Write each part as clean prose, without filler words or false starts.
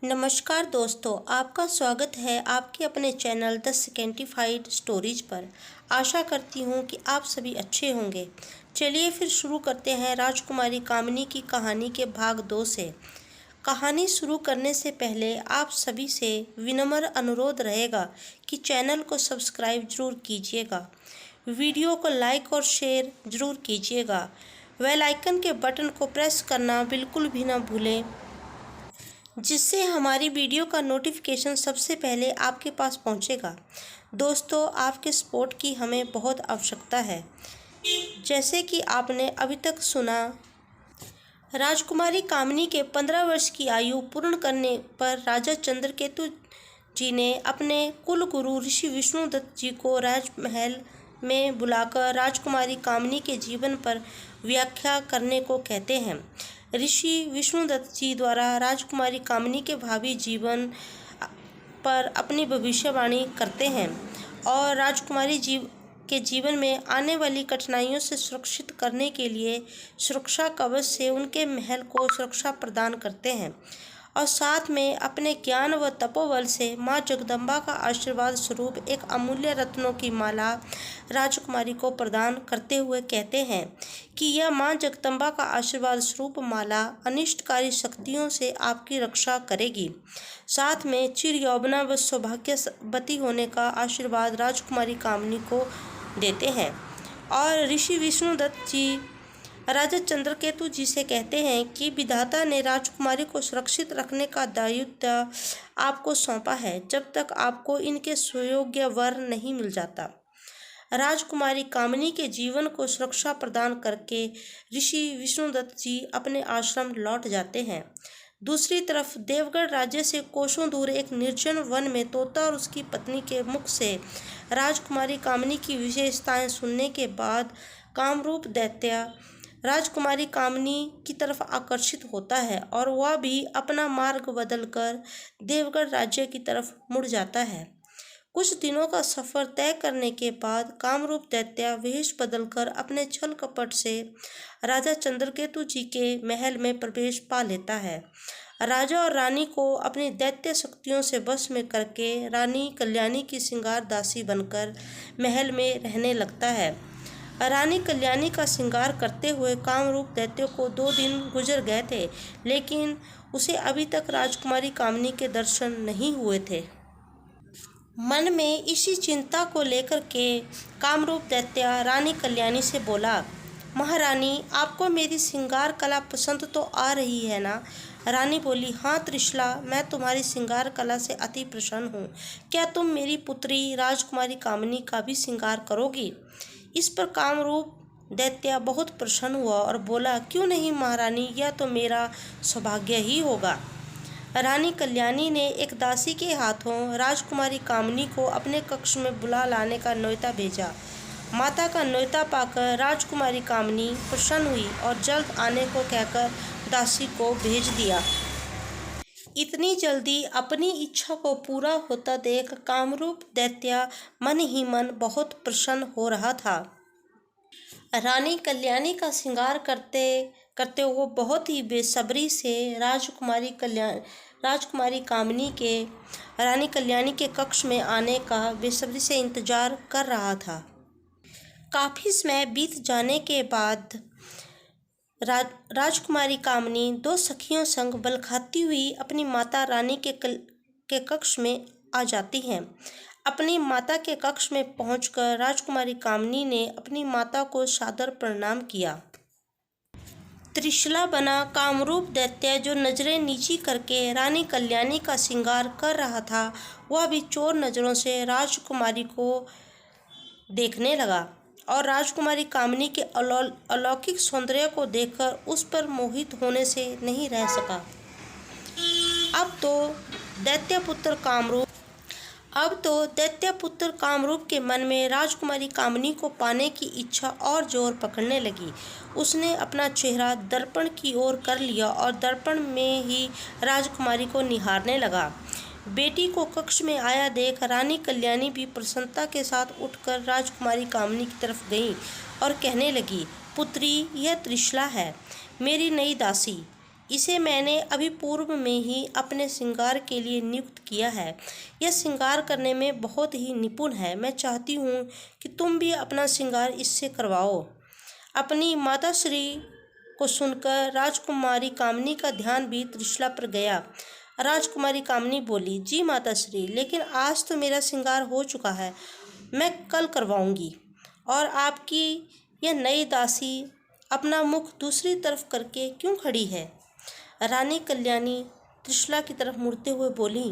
नमस्कार दोस्तों, आपका स्वागत है आपके अपने चैनल द सेकेंटिफाइड स्टोरीज पर। आशा करती हूँ कि आप सभी अच्छे होंगे। चलिए फिर शुरू करते हैं राजकुमारी कामिनी की कहानी के भाग 2 से। कहानी शुरू करने से पहले आप सभी से विनम्र अनुरोध रहेगा कि चैनल को सब्सक्राइब जरूर कीजिएगा, वीडियो को लाइक और शेयर जरूर कीजिएगा। बेल आइकन के बटन को प्रेस करना बिल्कुल भी ना भूलें, जिससे हमारी वीडियो का नोटिफिकेशन सबसे पहले आपके पास पहुंचेगा। दोस्तों, आपके सपोर्ट की हमें बहुत आवश्यकता है। जैसे कि आपने अभी तक सुना, राजकुमारी कामिनी के 15 वर्ष की आयु पूर्ण करने पर राजा चंद्रकेतु जी ने अपने कुल गुरु ऋषि विष्णुदत्त जी को राजमहल में बुलाकर राजकुमारी कामिनी के जीवन पर व्याख्या करने को कहते हैं। ऋषि विष्णुदत्त जी द्वारा राजकुमारी कामिनी के भावी जीवन पर अपनी भविष्यवाणी करते हैं और राजकुमारी के जीवन में आने वाली कठिनाइयों से सुरक्षित करने के लिए सुरक्षा कवच से उनके महल को सुरक्षा प्रदान करते हैं और साथ में अपने ज्ञान व तपोबल से माँ जगदम्बा का आशीर्वाद स्वरूप एक अमूल्य रत्नों की माला राजकुमारी को प्रदान करते हुए कहते हैं कि यह माँ जगदम्बा का आशीर्वाद स्वरूप माला अनिष्टकारी शक्तियों से आपकी रक्षा करेगी। साथ में चिर यौवना व सौभाग्यवती होने का आशीर्वाद राजकुमारी कामिनी को देते हैं। और ऋषि विष्णुदत्त जी राजा चंद्रकेतु जी से कहते हैं कि विधाता ने राजकुमारी को सुरक्षित रखने का दायित्व आपको सौंपा है जब तक आपको इनके सुयोग्य वर नहीं मिल जाता। राजकुमारी कामिनी के जीवन को सुरक्षा प्रदान करके ऋषि विष्णुदत्त जी अपने आश्रम लौट जाते हैं। दूसरी तरफ देवगढ़ राज्य से कोसों दूर एक निर्जन वन में तोता और उसकी पत्नी के मुख से राजकुमारी कामिनी की विशेषताएं सुनने के बाद कामरूप दैत्य राजकुमारी कामिनी की तरफ आकर्षित होता है और वह भी अपना मार्ग बदलकर देवगढ़ राज्य की तरफ मुड़ जाता है। कुछ दिनों का सफर तय करने के बाद कामरूप दैत्य वेश बदलकर अपने छल कपट से राजा चंद्रकेतु जी के महल में प्रवेश पा लेता है। राजा और रानी को अपनी दैत्य शक्तियों से वश में करके रानी कल्याणी की श्रृंगार दासी बनकर महल में रहने लगता है। रानी कल्याणी का श्रृंगार करते हुए कामरूप दैत्य को 2 दिन गुजर गए थे, लेकिन उसे अभी तक राजकुमारी कामिनी के दर्शन नहीं हुए थे। मन में इसी चिंता को लेकर के कामरूप दैत्य रानी कल्याणी से बोला, महारानी, आपको मेरी श्रृंगार कला पसंद तो आ रही है ना? रानी बोली, हाँ त्रिशला, मैं तुम्हारी श्रृंगार कला से अति प्रसन्न हूँ। क्या तुम मेरी पुत्री राजकुमारी कामिनी का भी श्रृंगार करोगी? इस पर कामरूप दैत्य बहुत प्रसन्न हुआ और बोला, क्यों नहीं महारानी, यह तो मेरा सौभाग्य ही होगा। रानी कल्याणी ने एक दासी के हाथों राजकुमारी कामिनी को अपने कक्ष में बुला लाने का न्योता भेजा। माता का न्योता पाकर राजकुमारी कामिनी प्रसन्न हुई और जल्द आने को कहकर दासी को भेज दिया। इतनी जल्दी अपनी इच्छा को पूरा होता देख कामरूप दैत्य मन ही मन बहुत प्रसन्न हो रहा था। रानी कल्याणी का श्रृंगार करते करते वो बहुत ही बेसब्री से राजकुमारी कामिनी के रानी कल्याणी के कक्ष में आने का बेसब्री से इंतजार कर रहा था। काफ़ी समय बीत जाने के बाद राजकुमारी कामिनी 2 सखियों संग बल खाती हुई अपनी माता रानी के कक्ष में आ जाती हैं। अपनी माता के कक्ष में पहुंचकर राजकुमारी कामिनी ने अपनी माता को सादर प्रणाम किया। त्रिशला बना कामरूप दैत्य, जो नजरें नीची करके रानी कल्याणी का श्रृंगार कर रहा था, वह भी चोर नज़रों से राजकुमारी को देखने लगा और राजकुमारी कामिनी के अलौकिक सौंदर्य को देखकर उस पर मोहित होने से नहीं रह सका। अब तो दैत्यपुत्र कामरूप के मन में राजकुमारी कामिनी को पाने की इच्छा और जोर पकड़ने लगी। उसने अपना चेहरा दर्पण की ओर कर लिया और दर्पण में ही राजकुमारी को निहारने लगा। बेटी को कक्ष में आया देख रानी कल्याणी भी प्रसन्नता के साथ उठकर राजकुमारी कामिनी की तरफ गई और कहने लगी, पुत्री, यह त्रिशला है, मेरी नई दासी। इसे मैंने अभी पूर्व में ही अपने श्रृंगार के लिए नियुक्त किया है। यह श्रृंगार करने में बहुत ही निपुण है। मैं चाहती हूँ कि तुम भी अपना श्रृंगार इससे करवाओ। अपनी माताश्री को सुनकर राजकुमारी कामिनी का ध्यान भी त्रिशला पर गया। राजकुमारी कामिनी बोली, जी माताश्री, लेकिन आज तो मेरा श्रृंगार हो चुका है, मैं कल करवाऊंगी। और आपकी यह नई दासी अपना मुख दूसरी तरफ करके क्यों खड़ी है? रानी कल्याणी त्रिशला की तरफ मुड़ते हुए बोली,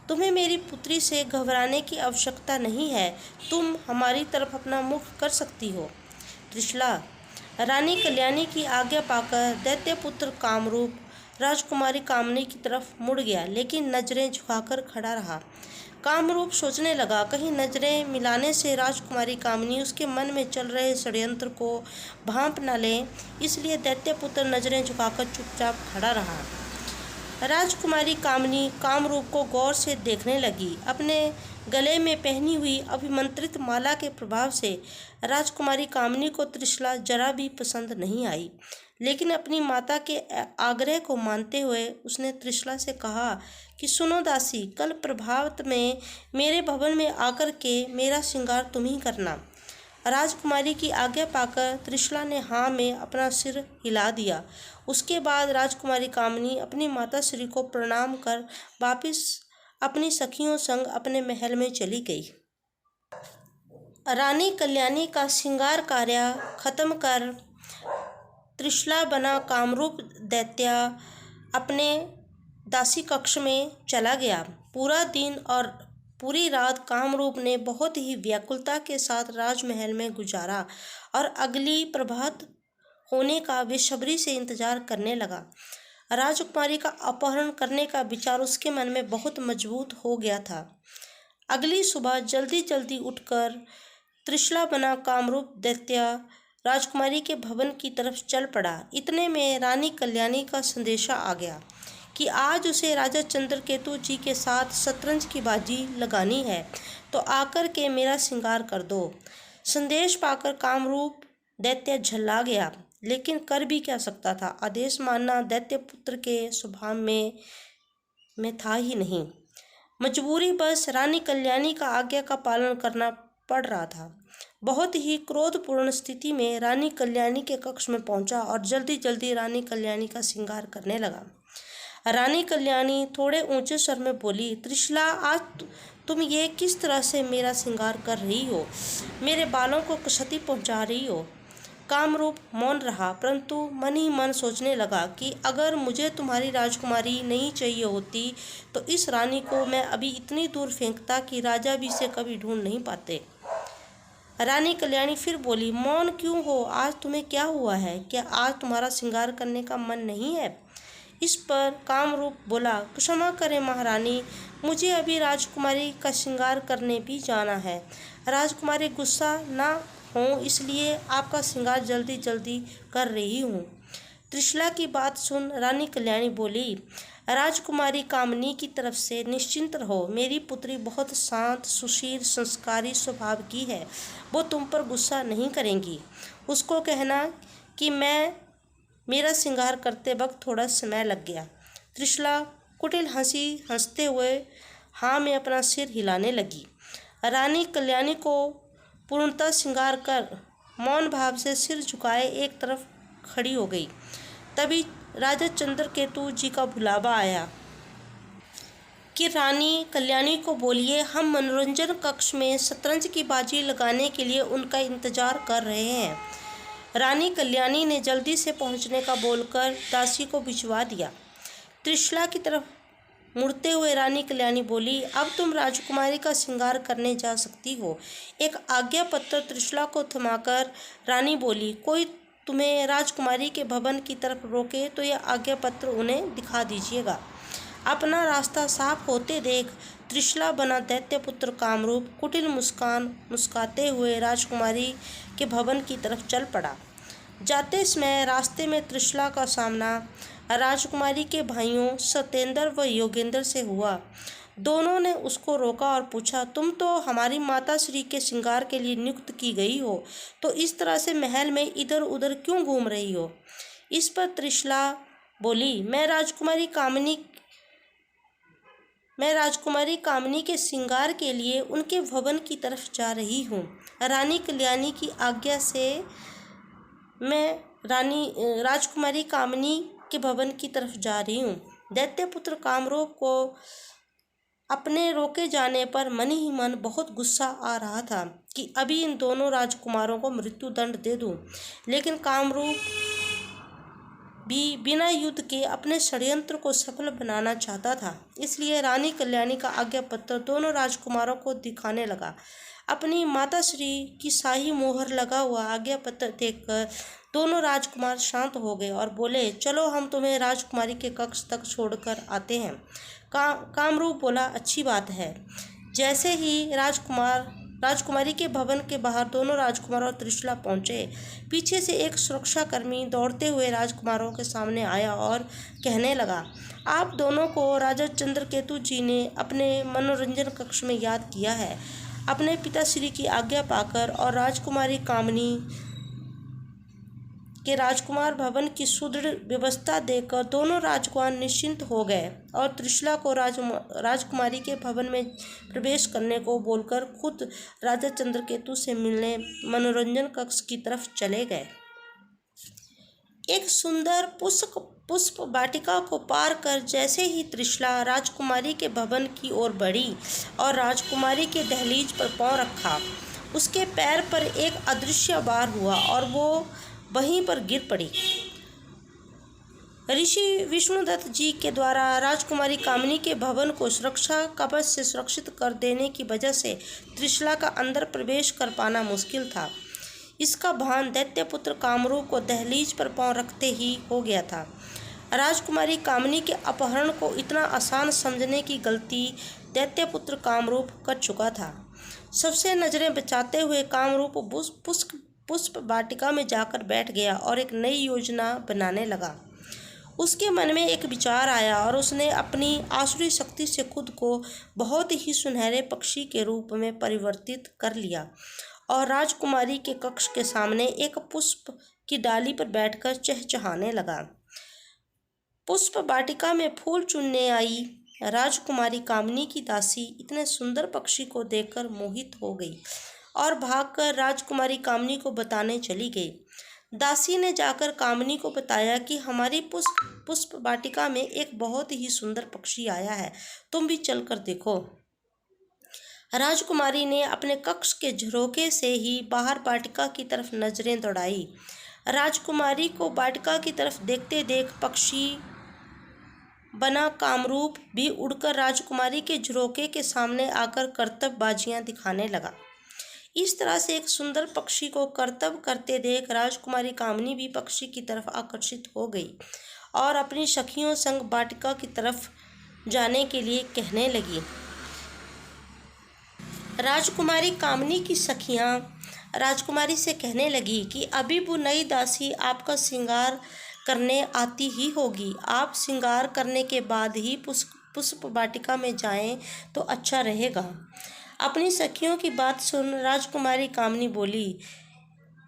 तुम्हें मेरी पुत्री से घबराने की आवश्यकता नहीं है, तुम हमारी तरफ अपना मुख कर सकती हो। त्रिशला रानी कल्याणी की आज्ञा पाकर दैत्यपुत्र कामरूप राजकुमारी कामिनी की तरफ मुड़ गया, लेकिन नजरें झुकाकर खड़ा रहा। कामरूप सोचने लगा, कहीं नजरें मिलाने से राजकुमारी कामिनी उसके मन में चल रहे षड्यंत्र को भांप न ले, इसलिए दैत्यपुत्र नजरें झुकाकर चुपचाप खड़ा रहा। राजकुमारी कामिनी कामरूप को गौर से देखने लगी। अपने गले में पहनी हुई अभिमंत्रित माला के प्रभाव से राजकुमारी कामिनी को त्रिशला जरा भी पसंद नहीं आई, लेकिन अपनी माता के आग्रह को मानते हुए उसने त्रिशला से कहा कि सुनो दासी, कल प्रभात में मेरे भवन में आकर के मेरा श्रृंगार तुम ही करना। राजकुमारी की आज्ञा पाकर त्रिशला ने हाँ में अपना सिर हिला दिया। उसके बाद राजकुमारी कामिनी अपनी माताश्री को प्रणाम कर वापस अपनी सखियों संग अपने महल में चली गई। रानी कल्याणी का श्रृंगार कार्य खत्म कर त्रिशला बना कामरूप दैत्य अपने दासी कक्ष में चला गया। पूरा दिन और पूरी रात कामरूप ने बहुत ही व्याकुलता के साथ राजमहल में गुजारा और अगली प्रभात होने का बेसब्री से इंतजार करने लगा। राजकुमारी का अपहरण करने का विचार उसके मन में बहुत मजबूत हो गया था। अगली सुबह जल्दी जल्दी उठकर त्रिशला बना कामरूप दैत्य राजकुमारी के भवन की तरफ चल पड़ा। इतने में रानी कल्याणी का संदेशा आ गया कि आज उसे राजा चंद्रकेतु जी के साथ शतरंज की बाजी लगानी है, तो आकर के मेरा श्रृंगार कर दो। संदेश पाकर कामरूप दैत्य झल्ला गया, लेकिन कर भी क्या सकता था। आदेश मानना दैत्य पुत्र के स्वभाव में था ही नहीं। मजबूरी बस रानी कल्याणी का आज्ञा का पालन करना पड़ रहा था। बहुत ही क्रोधपूर्ण स्थिति में रानी कल्याणी के कक्ष में पहुंचा और जल्दी जल्दी रानी कल्याणी का श्रृंगार करने लगा। रानी कल्याणी थोड़े ऊंचे स्वर में बोली, त्रिशला, आज तुम ये किस तरह से मेरा श्रृंगार कर रही हो? मेरे बालों को क्षति पहुंचा रही हो। कामरूप मौन रहा, परंतु मन ही मन सोचने लगा कि अगर मुझे तुम्हारी राजकुमारी नहीं चाहिए होती तो इस रानी को मैं अभी इतनी दूर फेंकता कि राजा भी इसे कभी ढूंढ नहीं पाते। रानी कल्याणी फिर बोली, मौन क्यों हो? आज तुम्हें क्या हुआ है? क्या आज तुम्हारा श्रृंगार करने का मन नहीं है? इस पर कामरूप बोला, क्षमा करें महारानी, मुझे अभी राजकुमारी का श्रृंगार करने भी जाना है। राजकुमारी गुस्सा ना हो इसलिए आपका श्रृंगार जल्दी जल्दी कर रही हूँ। त्रिशला की बात सुन रानी कल्याणी बोली, राजकुमारी कामिनी की तरफ से निश्चिंत रहो, मेरी पुत्री बहुत शांत, सुशील, संस्कारी स्वभाव की है, वो तुम पर गुस्सा नहीं करेंगी। उसको कहना कि मेरा श्रृंगार करते वक्त थोड़ा समय लग गया। त्रिशला कुटिल हंसी हंसते हुए हाँ में अपना सिर हिलाने लगी। रानी कल्याणी को पूर्णतः श्रृंगार कर मौन भाव से सिर झुकाए एक तरफ खड़ी हो गई। तभी राजा चंद्रकेतु जी का बुलावा आया कि रानी कल्याणी को बोलिए, हम मनोरंजन कक्ष में शतरंज की बाजी लगाने के लिए उनका इंतजार कर रहे हैं। रानी कल्याणी ने जल्दी से पहुंचने का बोलकर दासी को भिजवा दिया। त्रिशला की तरफ मुड़ते हुए रानी कल्याणी बोली, अब तुम राजकुमारी का श्रृंगार करने जा सकती हो। एक आज्ञा पत्र त्रिशला को थमाकर रानी बोली, कोई तुम्हें राजकुमारी के भवन की तरफ रोके तो यह आज्ञा पत्र उन्हें दिखा दीजिएगा। अपना रास्ता साफ होते देख त्रिशला बना दैत्यपुत्र कामरूप कुटिल मुस्कान मुस्काते हुए राजकुमारी के भवन की तरफ चल पड़ा। जाते समय रास्ते में त्रिशला का सामना राजकुमारी के भाइयों सत्येंद्र व योगेंद्र से हुआ। दोनों ने उसको रोका और पूछा, तुम तो हमारी माता श्री के श्रृंगार के लिए नियुक्त की गई हो, तो इस तरह से महल में इधर उधर क्यों घूम रही हो? इस पर त्रिशला बोली, मैं राजकुमारी कामिनी के श्रृंगार के लिए उनके भवन की तरफ जा रही हूँ। रानी कल्याणी की आज्ञा से मैं राजकुमारी कामिनी के भवन की तरफ जा रही हूँ। दैत्यपुत्र कामरूप को अपने रोके जाने पर मन ही मन बहुत गुस्सा आ रहा था कि अभी इन दोनों राजकुमारों को मृत्यु दंड दे दूं, लेकिन कामरूप भी बिना युद्ध के अपने षड्यंत्र को सफल बनाना चाहता था। इसलिए रानी कल्याणी का आज्ञा पत्र दोनों राजकुमारों को दिखाने लगा। अपनी माताश्री की शाही मोहर लगा हुआ आज्ञा पत्र देखकर दोनों राजकुमार शांत हो गए और बोले, चलो हम तुम्हें राजकुमारी के कक्ष तक छोड़कर आते हैं। कामरूप बोला, अच्छी बात है। जैसे ही राजकुमारी के भवन के बाहर दोनों राजकुमार और त्रिशला पहुंचे, पीछे से एक सुरक्षाकर्मी दौड़ते हुए राजकुमारों के सामने आया और कहने लगा, आप दोनों को राजा चंद्रकेतु जी ने अपने मनोरंजन कक्ष में याद किया है। अपने पिताश्री की आज्ञा पाकर और राजकुमारी कामिनी के राजकुमार भवन की सुदृढ़ व्यवस्था देखकर दोनों राजकुमार निश्चिंत हो गए और त्रिशला को राजकुमारी के भवन में प्रवेश करने को बोलकर खुद राजा चंद्रकेतु से मिलने मनोरंजन कक्ष की तरफ चले गए। एक सुंदर पुष्प वाटिका को पार कर जैसे ही त्रिशला राजकुमारी के भवन की ओर बढ़ी और राजकुमारी के दहलीज पर पांव रखा, उसके पैर पर एक अदृश्य वार हुआ और वो वहीं पर गिर पड़ी। ऋषि विष्णुदत्त जी के द्वारा राजकुमारी कामिनी के भवन को सुरक्षा कवच से सुरक्षित कर देने की वजह से त्रिशला का अंदर प्रवेश कर पाना मुश्किल था। इसका भान दैत्यपुत्र कामरूप को दहलीज पर पांव रखते ही हो गया था। राजकुमारी कामिनी के अपहरण को इतना आसान समझने की गलती दैत्यपुत्र कामरूप कर चुका था। सबसे नजरें बचाते हुए कामरूप पुष्प वाटिका में जाकर बैठ गया और एक नई योजना बनाने लगा। उसके मन में एक विचार आया और उसने अपनी आसुरी शक्ति से खुद को बहुत ही सुनहरे पक्षी के रूप में परिवर्तित कर लिया और राजकुमारी के कक्ष के सामने एक पुष्प की डाली पर बैठकर चहचहाने लगा। पुष्प वाटिका में फूल चुनने आई राजकुमारी कामिनी की दासी इतने सुंदर पक्षी को देखकर मोहित हो गई और भागकर राजकुमारी कामिनी को बताने चली गई। दासी ने जाकर कामिनी को बताया कि हमारी पुष्प वाटिका में एक बहुत ही सुंदर पक्षी आया है, तुम भी चलकर देखो। राजकुमारी ने अपने कक्ष के झरोखे से ही बाहर वाटिका की तरफ नजरें दौड़ाई। राजकुमारी को वाटिका की तरफ देखते देख पक्षी बना कामरूप भी उड़कर राजकुमारी के झरोखे के सामने आकर करतबबाजियां दिखाने लगा। इस तरह से एक सुंदर पक्षी को करतब करते देख राजकुमारी कामिनी भी पक्षी की तरफ आकर्षित हो गई और अपनी सखियों संग वाटिका की तरफ जाने के लिए कहने लगी। राजकुमारी कामिनी की सखियां राजकुमारी से कहने लगी कि अभी वो नई दासी आपका श्रृंगार करने आती ही होगी। आप श्रृंगार करने के बाद ही पुष्प वाटिका में जाएं तो अच्छा रहेगा। अपनी सखियों की बात सुन राजकुमारी कामिनी बोली,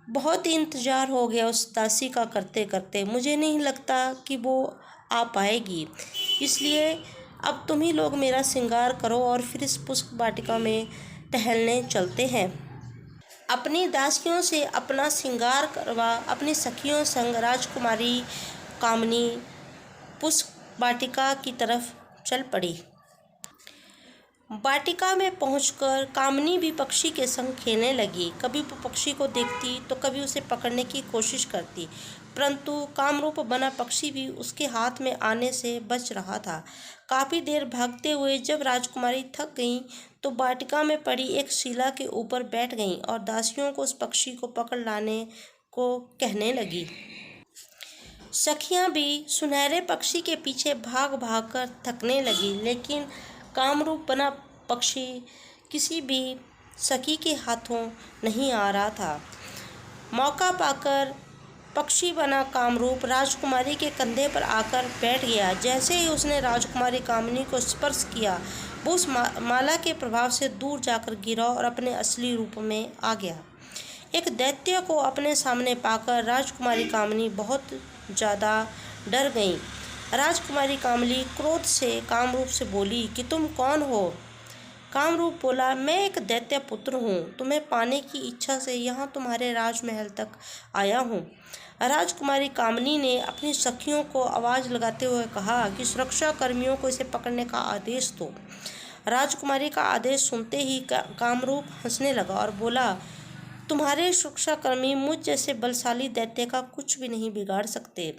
बहुत इंतजार हो गया उस दासी का करते करते, मुझे नहीं लगता कि वो आ पाएगी, इसलिए अब तुम ही लोग मेरा श्रृंगार करो और फिर इस पुष्प वाटिका में टहलने चलते हैं। अपनी दासियों से अपना श्रृंगार करवा अपनी सखियों संग राजकुमारी कामिनी पुष्प वाटिका की तरफ चल पड़ी। वाटिका में पहुंचकर कामिनी भी पक्षी के संग खेलने लगी। कभी वो पक्षी को देखती तो कभी उसे पकड़ने की कोशिश करती, परंतु कामरूप बना पक्षी भी उसके हाथ में आने से बच रहा था। काफ़ी देर भागते हुए जब राजकुमारी थक गईं तो वाटिका में पड़ी एक शिला के ऊपर बैठ गईं और दासियों को उस पक्षी को पकड़ लाने को कहने लगी। सखियां भी सुनहरे पक्षी के पीछे भाग भाग कर थकने लगी, लेकिन कामरूप बना पक्षी किसी भी सखी के हाथों नहीं आ रहा था। मौका पाकर पक्षी बना कामरूप राजकुमारी के कंधे पर आकर बैठ गया। जैसे ही उसने राजकुमारी कामिनी को स्पर्श किया, वो उस माला के प्रभाव से दूर जाकर गिरा और अपने असली रूप में आ गया। एक दैत्य को अपने सामने पाकर राजकुमारी कामिनी बहुत ज़्यादा डर गई राजकुमारी कामली क्रोध से कामरूप से बोली कि तुम कौन हो। कामरूप बोला, मैं एक दैत्य पुत्र हूँ, तुम्हें पाने की इच्छा से यहाँ तुम्हारे राजमहल तक आया हूँ। राजकुमारी कामनी ने अपनी सखियों को आवाज़ लगाते हुए कहा कि सुरक्षा कर्मियों को इसे पकड़ने का आदेश दो। राजकुमारी का आदेश सुनते ही कामरूप हंसने लगा और बोला, तुम्हारे सुरक्षाकर्मी मुझ जैसे बलशाली दैत्य का कुछ भी नहीं बिगाड़ सकते।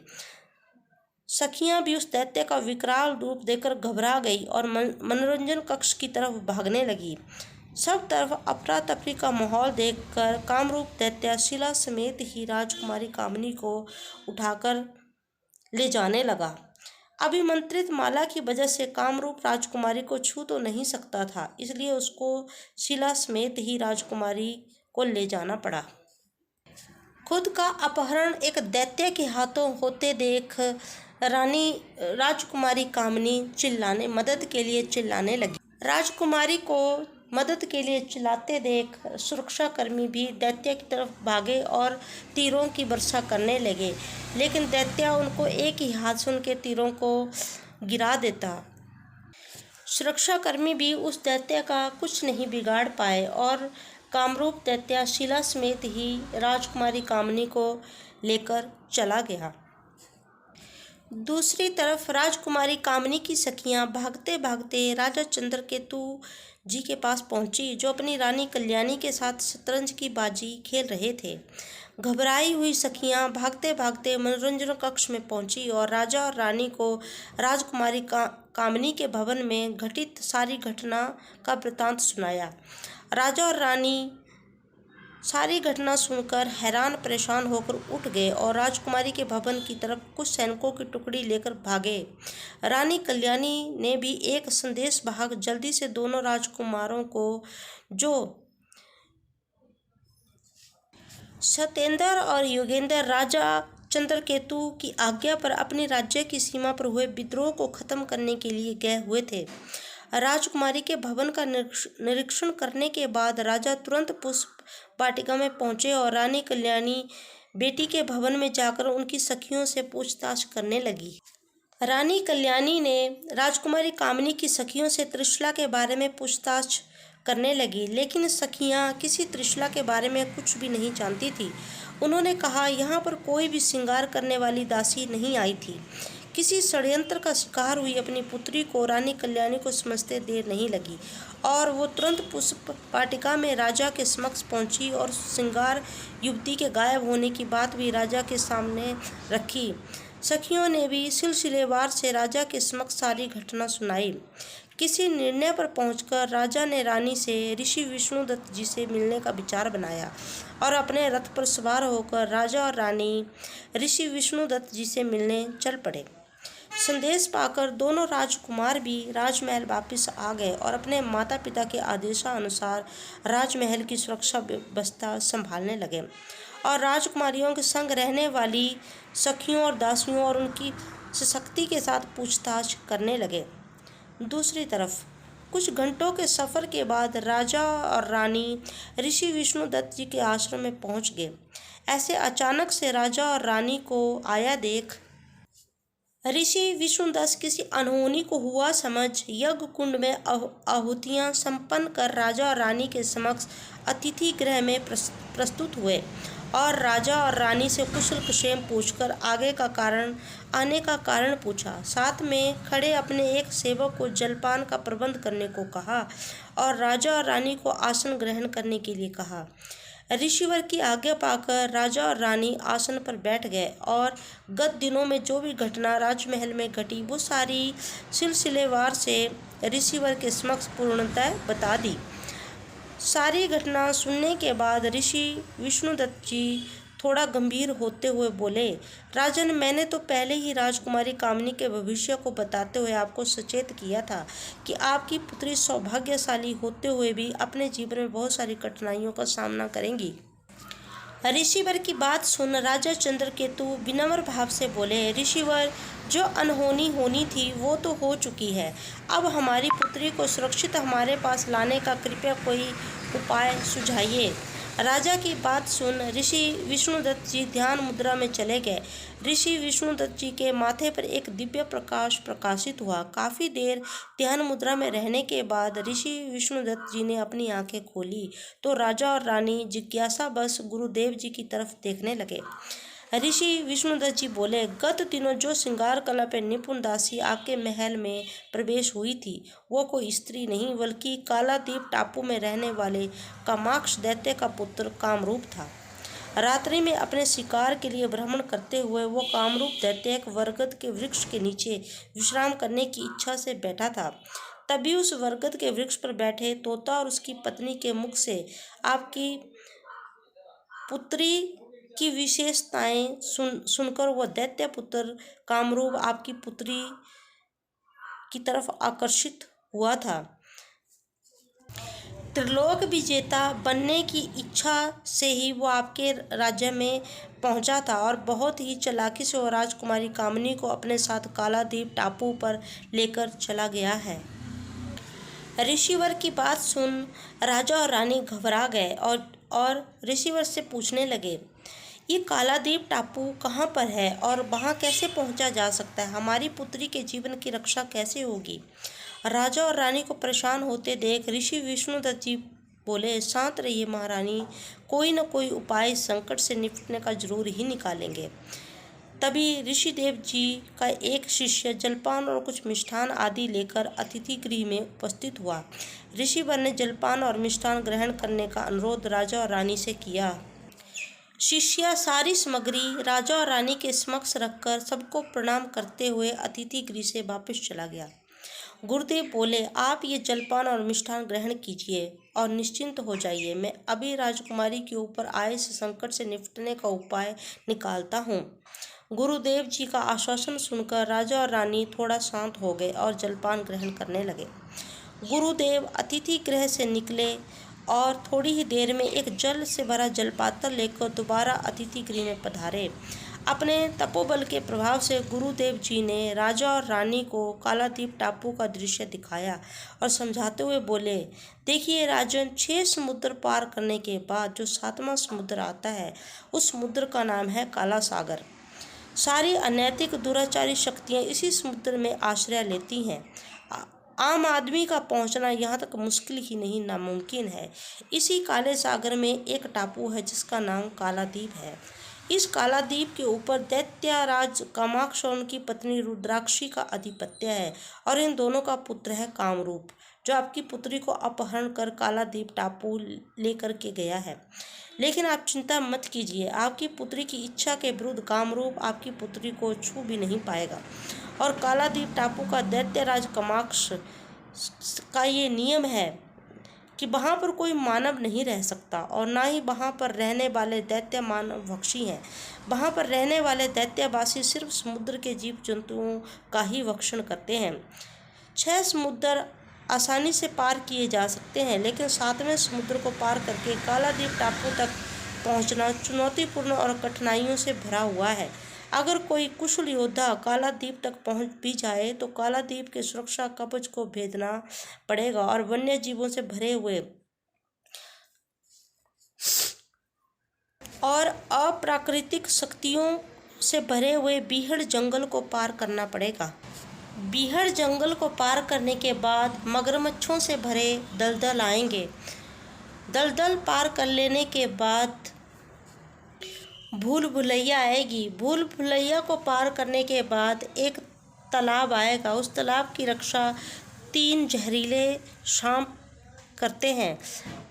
सखियां भी उस दैत्य का विकराल रूप देखकर घबरा गई और मनोरंजन कक्ष की तरफ भागने लगी। सब तरफ अफरा तफरी का माहौल देखकर कामरूप दैत्य शिला समेत ही राजकुमारी कामनी को उठाकर ले जाने लगा। अभिमंत्रित माला की वजह से कामरूप राजकुमारी को छू तो नहीं सकता था, इसलिए उसको शिला समेत ही राजकुमारी को ले जाना पड़ा। खुद का अपहरण एक दैत्य के हाथों होते देख राजकुमारी कामनी मदद के लिए चिल्लाने लगी। राजकुमारी को मदद के लिए चिल्लाते देख सुरक्षाकर्मी भी दैत्य की तरफ भागे और तीरों की वर्षा करने लगे, लेकिन दैत्य उनको एक ही हाथ से उनके तीरों को गिरा देता। सुरक्षाकर्मी भी उस दैत्य का कुछ नहीं बिगाड़ पाए और कामरूप दैत्य शिला समेत ही राजकुमारी कामनी को लेकर चला गया। दूसरी तरफ राजकुमारी कामनी की सखियां भागते भागते राजा चंद्रकेतु जी के पास पहुंची, जो अपनी रानी कल्याणी के साथ शतरंज की बाजी खेल रहे थे। घबराई हुई सखियां भागते भागते मनोरंजन कक्ष में पहुंची और राजा और रानी को राजकुमारी कामनी के भवन में घटित सारी घटना का वृतांत सुनाया। राजा और रानी सारी घटना सुनकर हैरान परेशान होकर उठ गए और राजकुमारी के भवन की तरफ कुछ सैनिकों की टुकड़ी लेकर भागे। रानी कल्याणी ने भी एक संदेश वाहक जल्दी से दोनों राजकुमारों को, जो सत्येंद्र और योगेंद्र, राजा चंद्रकेतु की आज्ञा पर अपनी राज्य की सीमा पर हुए विद्रोह को खत्म करने के लिए गए हुए थे। राजकुमारी के भवन का निरीक्षण करने के बाद राजा तुरंत पुष्प वाटिका में पहुंचे और रानी कल्याणी बेटी के भवन में जाकर उनकी सखियों से पूछताछ करने लगी। रानी कल्याणी ने राजकुमारी कामनी की सखियों से त्रिशला के बारे में पूछताछ करने लगी, लेकिन सखियां किसी त्रिशला के बारे में कुछ भी नहीं जानती थी। उन्होंने कहा, यहाँ पर कोई भी श्रृंगार करने वाली दासी नहीं आई थी। किसी षड्यंत्र का शिकार हुई अपनी पुत्री को रानी कल्याणी को समझते देर नहीं लगी और वो तुरंत पुष्प वाटिका में राजा के समक्ष पहुंची और श्रृंगार युवती के गायब होने की बात भी राजा के सामने रखी। सखियों ने भी सिलसिलेवार से राजा के समक्ष सारी घटना सुनाई। किसी निर्णय पर पहुंचकर राजा ने रानी से ऋषि विष्णुदत्त जी से मिलने का विचार बनाया और अपने रथ पर सवार होकर राजा और रानी ऋषि विष्णुदत्त जी से मिलने चल पड़े। संदेश पाकर दोनों राजकुमार भी राजमहल वापस आ गए और अपने माता पिता के आदेशानुसार राजमहल की सुरक्षा व्यवस्था संभालने लगे और राजकुमारियों के संग रहने वाली सखियों और दासियों और उनकी सशक्ति के साथ पूछताछ करने लगे। दूसरी तरफ कुछ घंटों के सफ़र के बाद राजा और रानी ऋषि विष्णुदत्त जी के आश्रम में पहुंच गए। ऐसे अचानक से राजा और रानी को आया देख ऋषि विष्णुदत्त किसी अनहोनी को हुआ समझ यज्ञ कुंड में आहुतियां संपन्न कर राजा और रानी के समक्ष अतिथि गृह में प्रस्तुत हुए और राजा और रानी से कुशल क्षेम पूछकर आने का कारण पूछा। साथ में खड़े अपने एक सेवक को जलपान का प्रबंध करने को कहा और राजा और रानी को आसन ग्रहण करने के लिए कहा। ऋषिवर की आज्ञा पाकर राजा और रानी आसन पर बैठ गए और गत दिनों में जो भी घटना राजमहल में घटी वो सारी सिलसिलेवार से ऋषिवर के समक्ष पूर्णतः बता दी। सारी घटना सुनने के बाद ऋषि विष्णुदत्त जी थोड़ा गंभीर होते हुए बोले, राजन, मैंने तो पहले ही राजकुमारी कामनी के भविष्य को बताते हुए आपको सचेत किया था कि आपकी पुत्री सौभाग्यशाली होते हुए भी अपने जीवन में बहुत सारी कठिनाइयों का सामना करेंगी। ऋषिवर की बात सुन राजा चंद्रकेतु विनम्र भाव से बोले, ऋषिवर, जो अनहोनी होनी थी वो तो हो चुकी है। अब हमारी पुत्री को सुरक्षित हमारे पास लाने का कृपया कोई उपाय सुझाइए। राजा की बात सुन ऋषि विष्णुदत्त जी ध्यान मुद्रा में चले गए। ऋषि विष्णुदत्त जी के माथे पर एक दिव्य प्रकाश प्रकाशित हुआ। काफी देर ध्यान मुद्रा में रहने के बाद ऋषि विष्णुदत्त जी ने अपनी आंखें खोली तो राजा और रानी जिज्ञासावश गुरुदेव जी की तरफ देखने लगे। ऋषि विष्णुदत्त जी बोले, गत दिनों जो श्रृंगार कला पे निपुण दासी आपके महल में प्रवेश हुई थी वो कोई स्त्री नहीं बल्कि कालादीप टापू में रहने वाले कामाक्ष दैत्य का पुत्र कामरूप था। रात्रि में अपने शिकार के लिए भ्रमण करते हुए वो कामरूप दैत्य एक बरगद के वृक्ष के नीचे विश्राम करने की इच्छा से बैठा था। तभी उस बरगद के वृक्ष पर बैठे तोता और उसकी पत्नी के मुख से आपकी पुत्री की विशेषताएं सुनकर वह दैत्य पुत्र कामरूप आपकी पुत्री की तरफ आकर्षित हुआ था। त्रिलोक विजेता बनने की इच्छा से ही वो आपके राज्य में पहुंचा था और बहुत ही चालाकी से वो राजकुमारी कामिनी को अपने साथ कालादीप टापू पर लेकर चला गया है। ऋषिवर की बात सुन राजा और रानी घबरा गए और ऋषिवर से पूछने लगे, ये कालादीप टापू कहाँ पर है और वहाँ कैसे पहुँचा जा सकता है? हमारी पुत्री के जीवन की रक्षा कैसे होगी? राजा और रानी को परेशान होते देख ऋषि विष्णुदत्त जी बोले, शांत रहिए महारानी, कोई न कोई उपाय इस संकट से निपटने का जरूर ही निकालेंगे। तभी ऋषिदेव जी का एक शिष्य जलपान और कुछ मिष्ठान आदि लेकर अतिथि गृह में उपस्थित हुआ। ऋषिवर ने जलपान और मिष्ठान ग्रहण करने का अनुरोध राजा और रानी से किया। शिष्य सारी सामग्री राजा और रानी के समक्ष रखकर सबको प्रणाम करते हुए अतिथि गृह से वापस चला गया। गुरुदेव बोले, आप ये जलपान और मिष्ठान ग्रहण कीजिए और निश्चिंत हो जाइए। मैं अभी राजकुमारी के ऊपर आए इस संकट से निपटने का उपाय निकालता हूँ। गुरुदेव जी का आश्वासन सुनकर राजा और रानी थोड़ा शांत हो गए और जलपान ग्रहण करने लगे। गुरुदेव अतिथि गृह से निकले और थोड़ी ही देर में एक जल से भरा जलपात्र लेकर दोबारा अतिथि गृह में पधारे। अपने तपोबल के प्रभाव से गुरुदेव जी ने राजा और रानी को कालादीप टापू का दृश्य दिखाया और समझाते हुए बोले, देखिए राजन, 6 समुद्र पार करने के बाद जो 7वां समुद्र आता है उस समुद्र का नाम है काला सागर। सारी अनैतिक दुराचारी शक्तियाँ इसी समुद्र में आश्रय लेती हैं। आम आदमी का पहुंचना यहाँ तक मुश्किल ही नहीं नामुमकिन है। इसी काले सागर में एक टापू है जिसका नाम कालादीप है। इस कालादीप के ऊपर दैत्यराज कामाक्ष और उनकी पत्नी रुद्राक्षी का आधिपत्य है और इन दोनों का पुत्र है कामरूप, जो आपकी पुत्री को अपहरण कर कालादीप टापू लेकर के गया है। लेकिन आप चिंता मत कीजिए, आपकी पुत्री की इच्छा के विरुद्ध कामरूप आपकी पुत्री को छू भी नहीं पाएगा। और कालादीप टापू का दैत्यराज कामाक्ष का ये नियम है कि वहाँ पर कोई मानव नहीं रह सकता और ना ही वहाँ पर रहने वाले दैत्य मानव भक्षी हैं। वहाँ पर रहने वाले दैत्यवासी सिर्फ समुद्र के जीव जंतुओं का ही भक्षण करते हैं। 6 समुद्र आसानी से पार किए जा सकते हैं, लेकिन 7वें समुद्र को पार करके कालादीप टापू तक पहुँचना चुनौतीपूर्ण और कठिनाइयों से भरा हुआ है। अगर कोई कुशल योद्धा कालादीप तक पहुंच भी जाए तो कालादीप के सुरक्षा कवच को भेदना पड़ेगा और वन्य जीवों से भरे हुए और अप्राकृतिक शक्तियों से भरे हुए बीहड़ जंगल को पार करना पड़ेगा। बीहड़ जंगल को पार करने के बाद मगरमच्छों से भरे दलदल आएंगे। दलदल पार कर लेने के बाद भूल भुलैया आएगी। भूल भुलैया को पार करने के बाद एक तालाब आएगा। उस तालाब की रक्षा 3 जहरीले सांप करते हैं।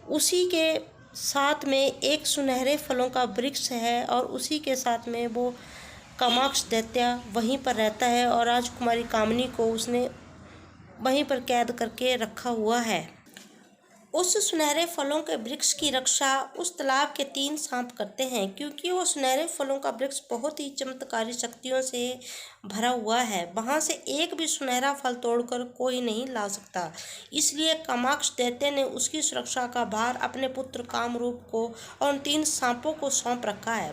उसी के साथ में एक सुनहरे फलों का वृक्ष है और उसी के साथ में वो कामाक्ष दैत्य वहीं पर रहता है और राजकुमारी कामिनी को उसने वहीं पर कैद करके रखा हुआ है। उस सुनहरे फलों के वृक्ष की रक्षा उस तालाब के 3 सांप करते हैं, क्योंकि वो सुनहरे फलों का वृक्ष बहुत ही चमत्कारी शक्तियों से भरा हुआ है। वहाँ से एक भी सुनहरा फल तोड़कर कोई नहीं ला सकता। इसलिए कामाक्ष दैत्य ने उसकी सुरक्षा का भार अपने पुत्र कामरूप को और उन 3 सांपों को सौंप रखा है।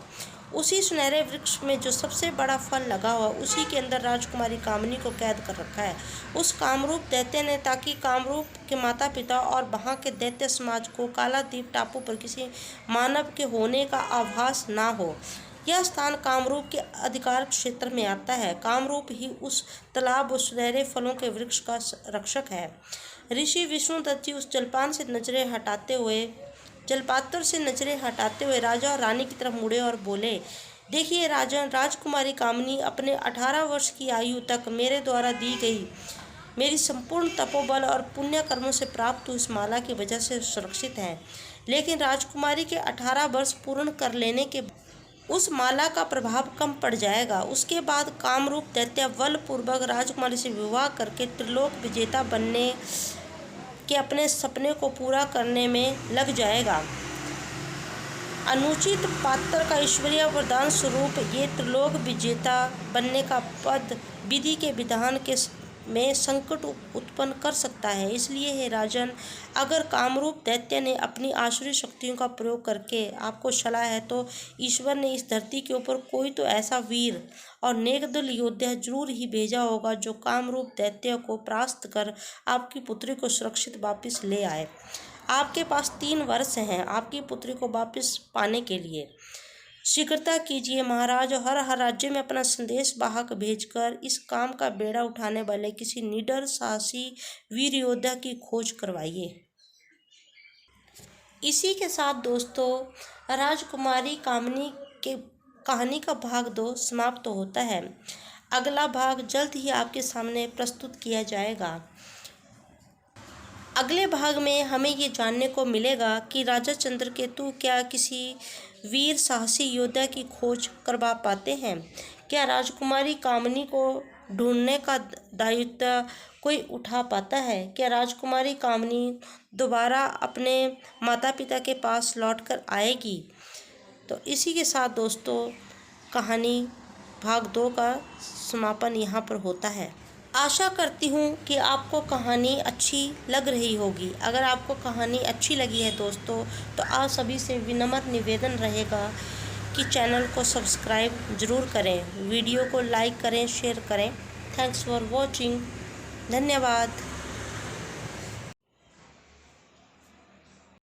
उसी सुनहरे वृक्ष में जो सबसे बड़ा फल लगा हुआ, उसी के अंदर राजकुमारी कामिनी को कैद कर रखा है। उस कामरूप दैत्य ने, ताकि कामरूप के माता पिता और वहाँ के दैत्य समाज को कालाद्वीप टापू पर किसी मानव के होने का आभास ना हो। यह स्थान कामरूप के अधिकार क्षेत्र में आता है। कामरूप ही उस तालाब और सुनहरे फलों के वृक्ष का रक्षक है। ऋषि विष्णुदत्त जी उस जलपान से नजरें हटाते हुए राजा और रानी की तरफ मुड़े और बोले, देखिए राजन, राजकुमारी कामिनी अपने 18 वर्ष की आयु तक मेरे द्वारा दी गई मेरी संपूर्ण तपोबल और पुण्य कर्मों से प्राप्त हुई इस माला की वजह से सुरक्षित है। लेकिन राजकुमारी के 18 वर्ष पूर्ण कर लेने के उस माला का प्रभाव कम पड़ जाएगा। उसके बाद कामरूप दैत्य बलपूर्वक राजकुमारी से विवाह करके त्रिलोक विजेता बनने के अपने सपने को पूरा करने में लग जाएगा। अनुचित पात्र का ईश्वरीय वरदान स्वरूप ये त्रिलोक विजेता बनने का पद विधि के विधान के में संकट उत्पन्न कर सकता है। इसलिए हे राजन, अगर कामरूप दैत्य ने अपनी आसुरी शक्तियों का प्रयोग करके आपको छला है, तो ईश्वर ने इस धरती के ऊपर कोई तो ऐसा वीर और नेकदिल योद्धा जरूर ही भेजा होगा जो कामरूप दैत्य को परास्त कर आपकी पुत्री को सुरक्षित वापस ले आए। आपके पास 3 वर्ष हैं आपकी पुत्री को वापस पाने के लिए। शीघ्रता कीजिए महाराज, और हर राज्य में अपना संदेश वाहक भेजकर इस काम का बेड़ा उठाने वाले किसी निडर साहसी वीर योद्धा की खोज करवाइए। इसी के साथ दोस्तों, राजकुमारी कामिनी के कहानी का भाग 2 समाप्त होता है। अगला भाग जल्द ही आपके सामने प्रस्तुत किया जाएगा। अगले भाग में हमें ये जानने को मिलेगा कि राजा चंद्रकेतु क्या किसी वीर साहसी योद्धा की खोज करवा पाते हैं। क्या राजकुमारी कामिनी को ढूंढने का दायित्व कोई उठा पाता है। क्या राजकुमारी कामिनी दोबारा अपने माता पिता के पास लौटकर आएगी। तो इसी के साथ दोस्तों, कहानी भाग 2 का समापन यहाँ पर होता है। आशा करती हूँ कि आपको कहानी अच्छी लग रही होगी। अगर आपको कहानी अच्छी लगी है दोस्तों, तो आप सभी से विनम्र निवेदन रहेगा कि चैनल को सब्सक्राइब ज़रूर करें, वीडियो को लाइक करें, शेयर करें। Thanks for watching. धन्यवाद।